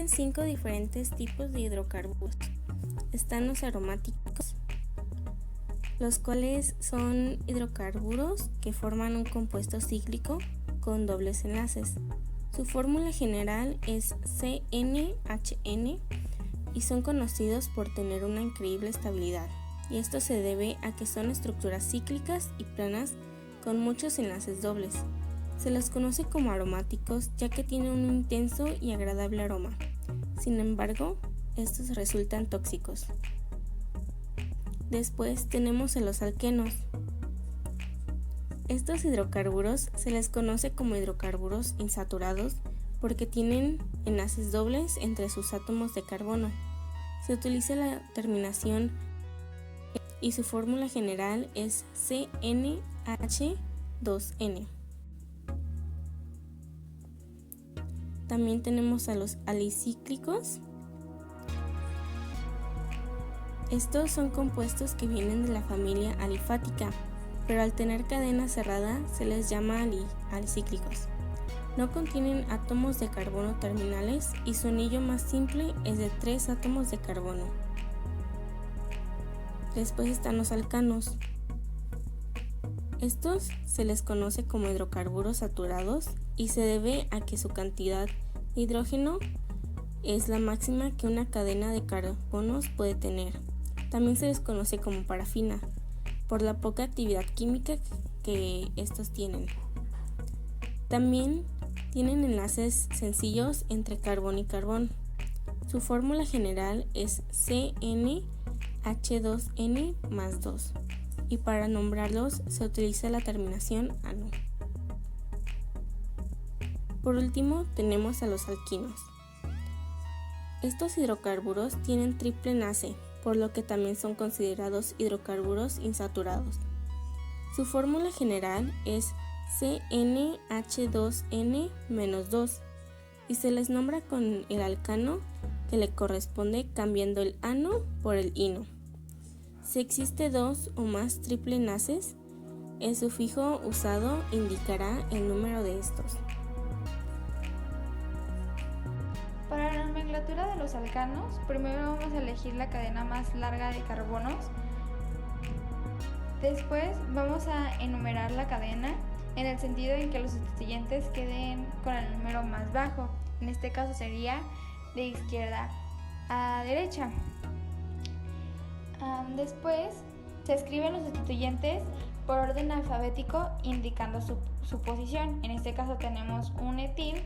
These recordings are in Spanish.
Existen 5 diferentes tipos de hidrocarburos. Están los aromáticos, los cuales son hidrocarburos que forman un compuesto cíclico con dobles enlaces. Su fórmula general es CnHn y son conocidos por tener una increíble estabilidad, y esto se debe a que son estructuras cíclicas y planas con muchos enlaces dobles. Se los conoce como aromáticos ya que tienen un intenso y agradable aroma. Sin embargo, estos resultan tóxicos. Después tenemos a los alquenos. Estos hidrocarburos se les conoce como hidrocarburos insaturados porque tienen enlaces dobles entre sus átomos de carbono. Se utiliza la terminación y su fórmula general es CnH2n. También tenemos a los alicíclicos. Estos son compuestos que vienen de la familia alifática, pero al tener cadena cerrada se les llama alicíclicos. No contienen átomos de carbono terminales y su anillo más simple es de 3 átomos de carbono. Después están los alcanos. Estos se les conoce como hidrocarburos saturados y se debe a que su cantidad de hidrógeno es la máxima que una cadena de carbonos puede tener. También se les conoce como parafina, por la poca actividad química que estos tienen. También tienen enlaces sencillos entre carbón y carbón. Su fórmula general es CnH2n más 2, y para nombrarlos se utiliza la terminación ano. Por último tenemos a los alquinos. Estos hidrocarburos tienen triple enlace, por lo que también son considerados hidrocarburos insaturados. Su fórmula general es CnH2n-2 y se les nombra con el alcano que le corresponde cambiando el ano por el ino. Si existe 2 o más triple enlaces, el sufijo usado indicará el número de estos. Para la nomenclatura de los alcanos, primero vamos a elegir la cadena más larga de carbonos. Después vamos a enumerar la cadena en el sentido en que los sustituyentes queden con el número más bajo. En este caso sería de izquierda a derecha. Después se escriben los sustituyentes por orden alfabético indicando su posición. En este caso tenemos un etil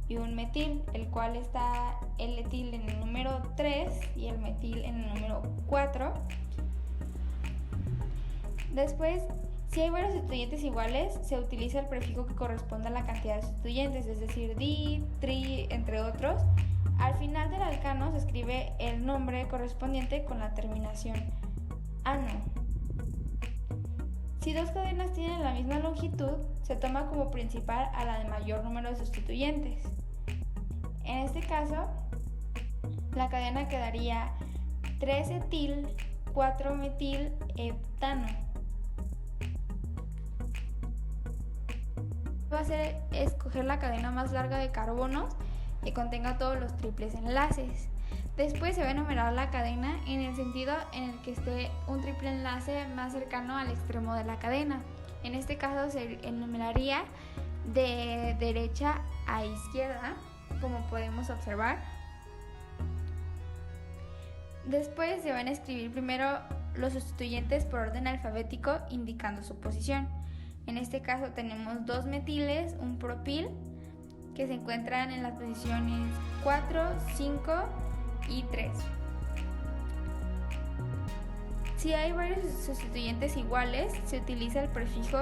y un metil, el cual está el etil en el número 3 y el metil en el número 4. Después, si hay varios sustituyentes iguales, se utiliza el prefijo que corresponde a la cantidad de sustituyentes, es decir, di, tri, entre otros. Al final del alcano se escribe el nombre correspondiente con la terminación ano. Si dos cadenas tienen la misma longitud, se toma como principal a la de mayor número de sustituyentes. En este caso, la cadena quedaría 3 etil, 4 metil, heptano. Va a ser escoger la cadena más larga de carbonos que contenga todos los triples enlaces. Después se va a enumerar la cadena en el sentido en el que esté un triple enlace más cercano al extremo de la cadena. En este caso se enumeraría de derecha a izquierda, como podemos observar. Después se van a escribir primero los sustituyentes por orden alfabético indicando su posición. En este caso tenemos 2 metiles, un propil, que se encuentran en las posiciones 4, 5 y 3. Si hay varios sustituyentes iguales, se utiliza el prefijo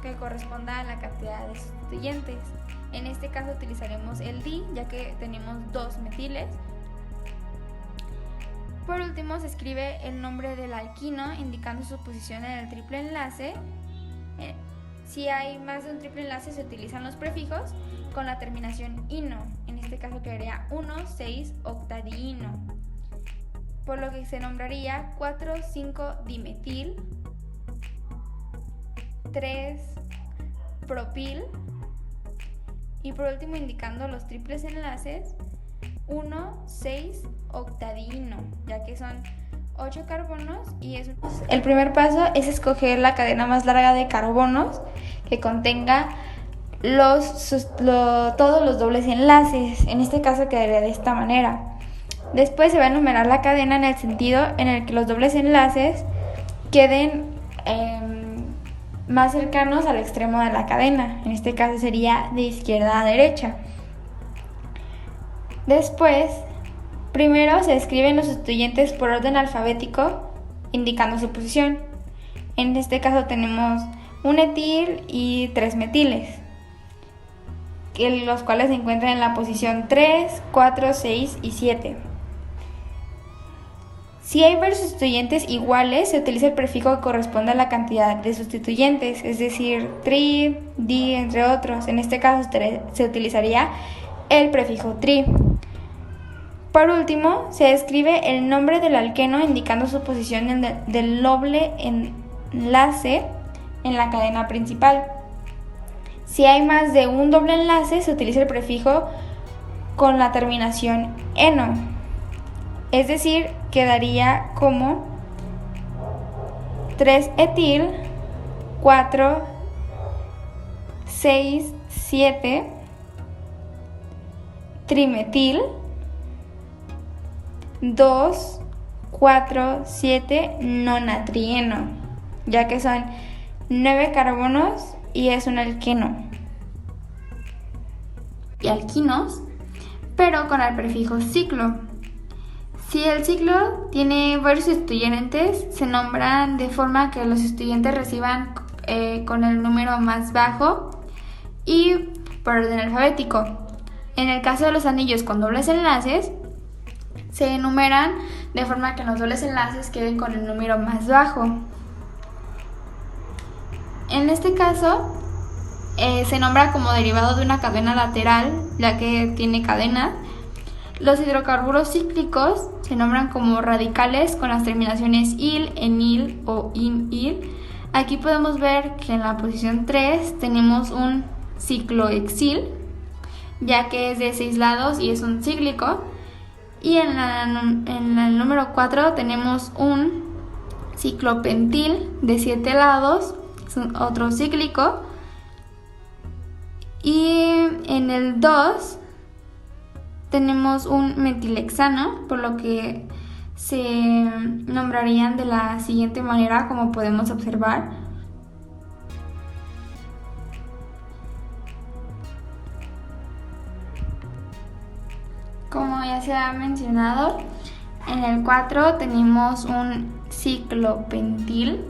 que corresponda a la cantidad de sustituyentes. En este caso utilizaremos el di, ya que tenemos 2 metiles. Por último, se escribe el nombre del alquino indicando su posición en el triple enlace. Si hay más de un triple enlace, se utilizan los prefijos con la terminación ino. En este caso quedaría 1,6-octadiino, por lo que se nombraría 4,5-dimetil, 3-propil, y por último, indicando los triples enlaces, 1,6-octadieno, ya que son 8 carbonos y es... El primer paso es escoger la cadena más larga de carbonos que contenga todos los dobles enlaces. En este caso quedaría de esta manera. Después se va a enumerar la cadena en el sentido en el que los dobles enlaces queden más cercanos al extremo de la cadena. En este caso sería de izquierda a derecha. Después, primero se escriben los sustituyentes por orden alfabético, indicando su posición. En este caso tenemos un etil y 3 metiles, los cuales se encuentran en la posición 3, 4, 6 y 7. Si hay varios sustituyentes iguales, se utiliza el prefijo que corresponde a la cantidad de sustituyentes, es decir, tri, di, entre otros. En este caso se utilizaría el prefijo tri. Por último, se escribe el nombre del alqueno indicando su posición del doble enlace en la cadena principal. Si hay más de un doble enlace, se utiliza el prefijo con la terminación eno. Es decir, quedaría como 3-etil, 4, 6, 7, trimetil, 2, 4, 7, nonatrieno, ya que son 9 carbonos y es un alqueno. Y alquinos, pero con el prefijo ciclo. Si el ciclo tiene varios sustituyentes, se nombran de forma que los sustituyentes reciban con el número más bajo y por orden alfabético. En el caso de los anillos con dobles enlaces, se enumeran de forma que los dobles enlaces queden con el número más bajo. En este caso, se nombra como derivado de una cadena lateral, ya que tiene cadena. Los hidrocarburos cíclicos se nombran como radicales con las terminaciones il, enil o in-il. Aquí podemos ver que en la posición 3 tenemos un ciclohexil, ya que es de 6 lados y es un cíclico. Y en el número 4 tenemos un ciclopentil de 7 lados, es otro cíclico. Y en el 2 tenemos un metilhexano, por lo que se nombrarían de la siguiente manera, como podemos observar. Como ya se ha mencionado, en el 4 tenemos un ciclopentil.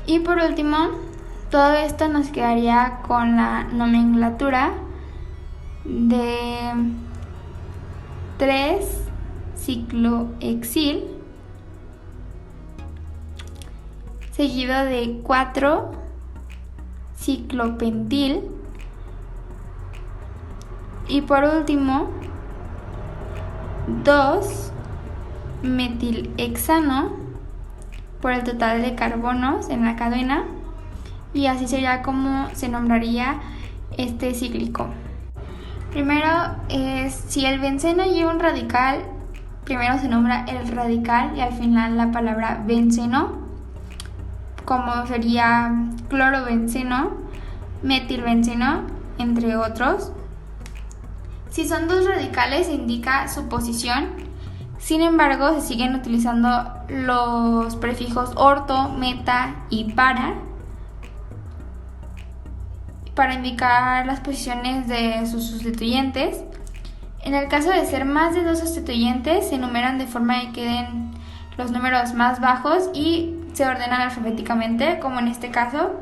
Y por último, todo esto nos quedaría con la nomenclatura de 3 ciclohexil, seguido de 4 ciclopentil y por último 2 metilhexano por el total de carbonos en la cadena, y así sería como se nombraría este cíclico. Primero, si el benceno lleva un radical, primero se nombra el radical y al final la palabra benceno, como sería clorobenceno, metilbenceno, entre otros. Si son dos radicales, se indica su posición. Sin embargo, se siguen utilizando los prefijos orto, meta y para indicar las posiciones de sus sustituyentes. En el caso de ser más de 2 sustituyentes, se enumeran de forma que queden los números más bajos y se ordenan alfabéticamente, como en este caso,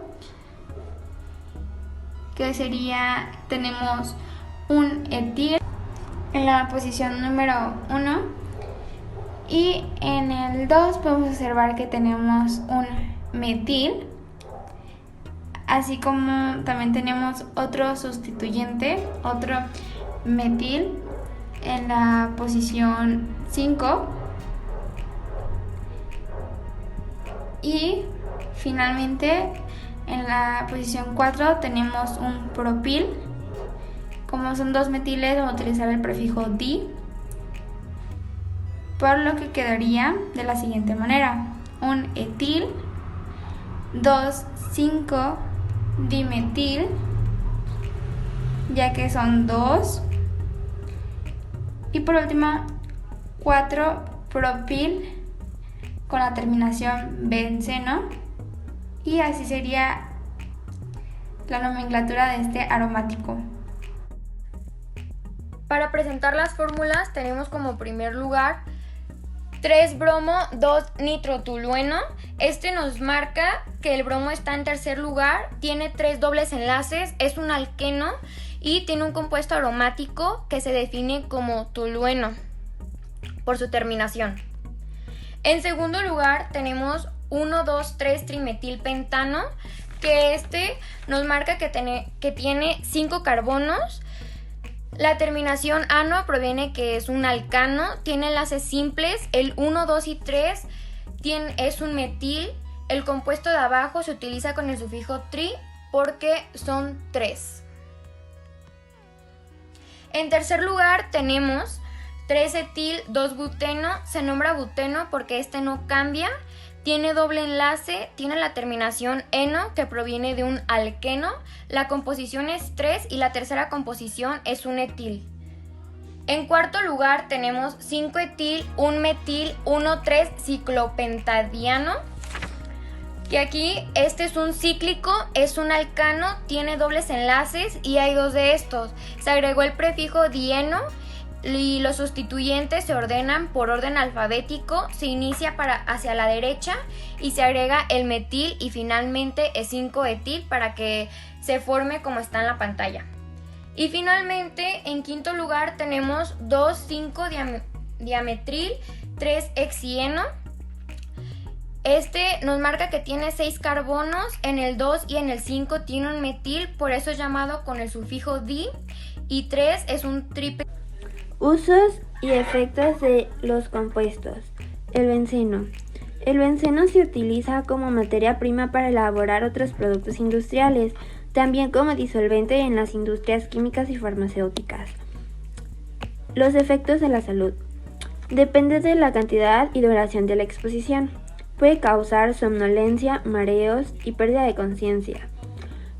que sería, tenemos un etil en la posición número 1 y en el 2 podemos observar que tenemos un metil, así como también tenemos otro sustituyente, otro metil en la posición 5 y finalmente en la posición 4 tenemos un propil Como son dos metiles, vamos a utilizar el prefijo di, por lo que quedaría de la siguiente manera: un etil, 2,5-dimetil, ya que son dos, y por último 4-propil con la terminación benceno, y así sería la nomenclatura de este aromático. Para presentar las fórmulas tenemos como primer lugar 3-bromo, 2-nitrotolueno. Este nos marca que el bromo está en tercer lugar, tiene 3 dobles enlaces, es un alqueno y tiene un compuesto aromático que se define como tolueno por su terminación. En segundo lugar tenemos 1,2,3-trimetilpentano, que este nos marca que tiene 5 carbonos. La terminación ano proviene que es un alcano, tiene enlaces simples, el 1, 2 y 3 es un metil. El compuesto de abajo se utiliza con el sufijo tri porque son 3. En tercer lugar tenemos 3-etil, 2-buteno, se nombra buteno porque este no cambia, tiene doble enlace, tiene la terminación eno que proviene de un alqueno, la composición es 3 y la tercera composición es un etil. En cuarto lugar tenemos 5-etil, 1-metil, 1,3-ciclopentadiano, que aquí este es un cíclico, es un alcano, tiene dobles enlaces y hay 2 de estos. Se agregó el prefijo dieno y los sustituyentes se ordenan por orden alfabético, se inicia hacia la derecha y se agrega el metil y finalmente es 5-etil para que se forme como está en la pantalla. Y finalmente en quinto lugar tenemos 2,5-diametril, 3-hexieno. Este nos marca que tiene 6 carbonos, en el 2 y en el 5 tiene un metil, por eso es llamado con el sufijo di, y 3 es un triple. Usos y efectos de los compuestos. El benceno. El benceno se utiliza como materia prima para elaborar otros productos industriales, también como disolvente en las industrias químicas y farmacéuticas. Los efectos de la salud. Depende de la cantidad y duración de la exposición. Puede causar somnolencia, mareos y pérdida de conciencia.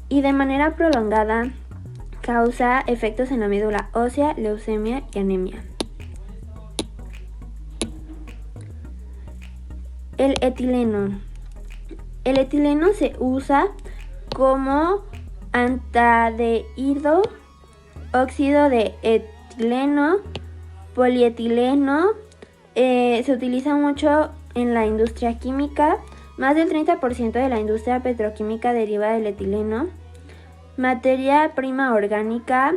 Y de manera prolongada causa efectos en la médula ósea, leucemia y anemia. El etileno. El etileno se usa como antaldehído, óxido de etileno, polietileno. Se utiliza mucho en la industria química. Más del 30% de la industria petroquímica deriva del etileno. Materia prima orgánica,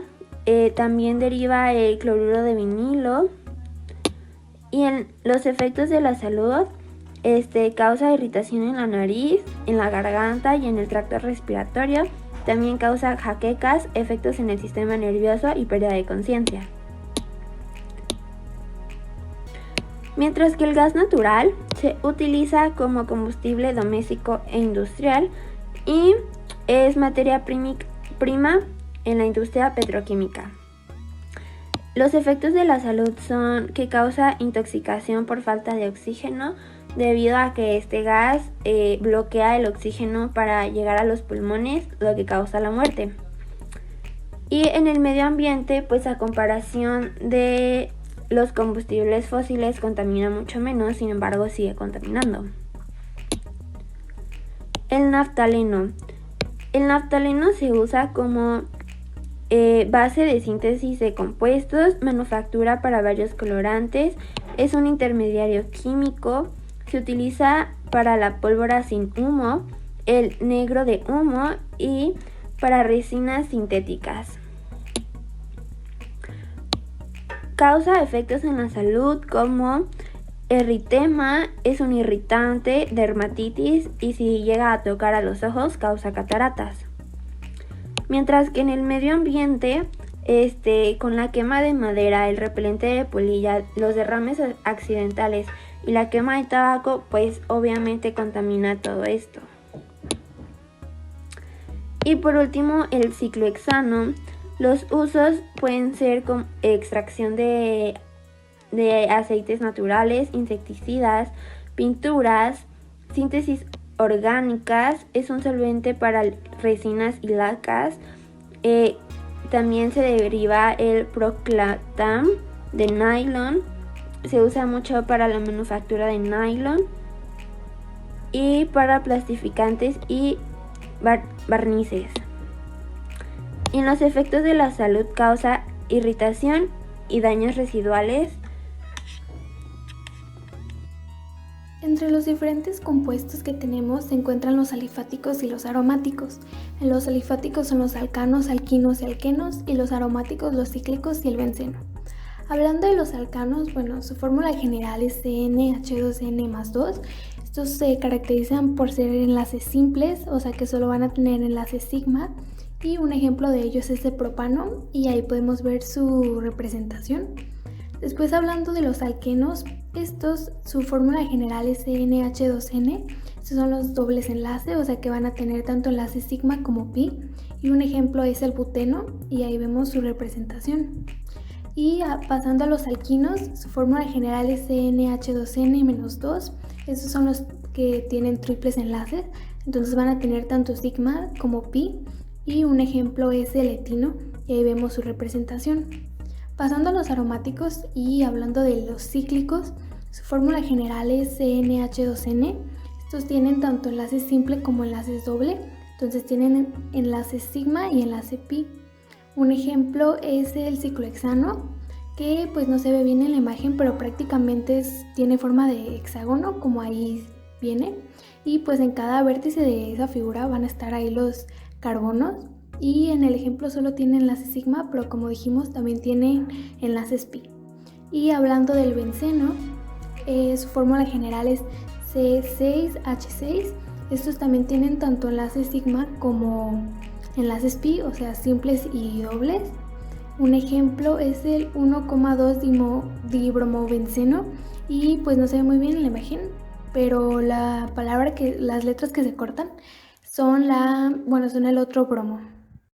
también deriva el cloruro de vinilo. Y en los efectos de la salud, causa irritación en la nariz, en la garganta y en el tracto respiratorio. También causa jaquecas, efectos en el sistema nervioso y pérdida de conciencia. Mientras que el gas natural se utiliza como combustible doméstico e industrial y es materia prima en la industria petroquímica. Los efectos de la salud son que causa intoxicación por falta de oxígeno, debido a que este gas bloquea el oxígeno para llegar a los pulmones, lo que causa la muerte. Y en el medio ambiente, pues a comparación de los combustibles fósiles, contamina mucho menos, sin embargo sigue contaminando. El naftaleno. El naftaleno se usa como base de síntesis de compuestos, manufactura para varios colorantes, es un intermediario químico, se utiliza para la pólvora sin humo, el negro de humo y para resinas sintéticas. Causa efectos en la salud como eritema, es un irritante, dermatitis y si llega a tocar a los ojos causa cataratas. Mientras que en el medio ambiente, con la quema de madera, el repelente de polilla, los derrames accidentales y la quema de tabaco, pues obviamente contamina todo esto. Y por último, el ciclohexano Los usos pueden ser con extracción de aceites naturales, insecticidas, pinturas, síntesis orgánicas, es un solvente para resinas y lacas. También se deriva el proclatam de nylon, se usa mucho para la manufactura de nylon y para plastificantes y barnices. En los efectos de la salud causa irritación y daños residuales. Entre los diferentes compuestos que tenemos se encuentran los alifáticos y los aromáticos. Los alifáticos son los alcanos, alquinos y alquenos, y los aromáticos los cíclicos y el benceno. Hablando de los alcanos, su fórmula general es CnH2n más 2. Estos se caracterizan por ser enlaces simples, o sea que solo van a tener enlace sigma, y un ejemplo de ellos es el propano, y ahí podemos ver su representación. Después, hablando de los alquenos, su fórmula general es CnH2n. Estos son los dobles enlaces, o sea que van a tener tanto enlace sigma como pi, y un ejemplo es el buteno, y ahí vemos su representación. Y pasando a los alquinos, su fórmula general es CnH2n-2. Estos son los que tienen triples enlaces, entonces van a tener tanto sigma como pi, y un ejemplo es el etino, y ahí vemos su representación. Pasando a los aromáticos y hablando de los cíclicos, su fórmula general es CnH2n. Estos tienen tanto enlaces simple como enlaces doble, entonces tienen enlaces sigma y enlace pi. Un ejemplo es el ciclohexano, que pues no se ve bien en la imagen, pero prácticamente tiene forma de hexágono, como ahí viene, y pues en cada vértice de esa figura van a estar ahí los carbonos. Y en el ejemplo solo tiene enlace sigma, pero como dijimos también tiene enlaces pi. Y hablando del benceno, su fórmula general es C6H6. Estos también tienen tanto enlaces sigma como enlaces pi, o sea simples y dobles. Un ejemplo es el 1,2 dibromobenceno, y pues no se ve muy bien en la imagen, pero las letras que se cortan son el otro bromo.